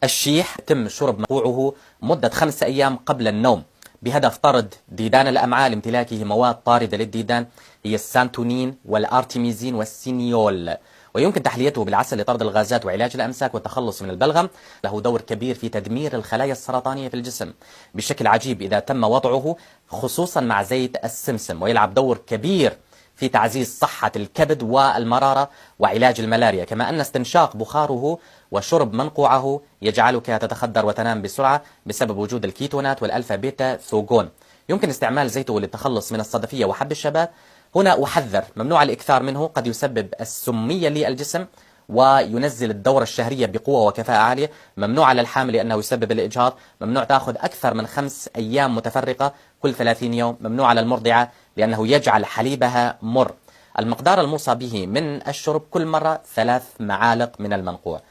الشيح يتم شرب منقوعه مدة 5 أيام قبل النوم بهدف طرد ديدان الأمعاء لامتلاكه مواد طاردة للديدان هي السانتونين والأرتيميزين والسينيول، ويمكن تحليته بالعسل لطرد الغازات وعلاج الأمساك والتخلص من البلغم. له دور كبير في تدمير الخلايا السرطانية في الجسم بشكل عجيب إذا تم وضعه خصوصا مع زيت السمسم، ويلعب دور كبير في تعزيز صحة الكبد والمرارة وعلاج الملاريا، كما أن استنشاق بخاره وشرب منقوعه يجعلك تتخدر وتنام بسرعة بسبب وجود الكيتونات والألفا بيتا ثوغون. يمكن استعمال زيته للتخلص من الصدفية وحب الشباب. هنا أحذر، ممنوع الإكثار منه، قد يسبب السمية للجسم وينزل الدورة الشهرية بقوة وكفاءة عالية. ممنوع على الحامل لأنه يسبب الإجهاض. ممنوع تأخذ أكثر من 5 أيام متفرقة كل 30 يوم. ممنوع على المرضعة لأنه يجعل حليبها مر. المقدار الموصى به من الشرب كل مرة 3 معالق من المنقوع.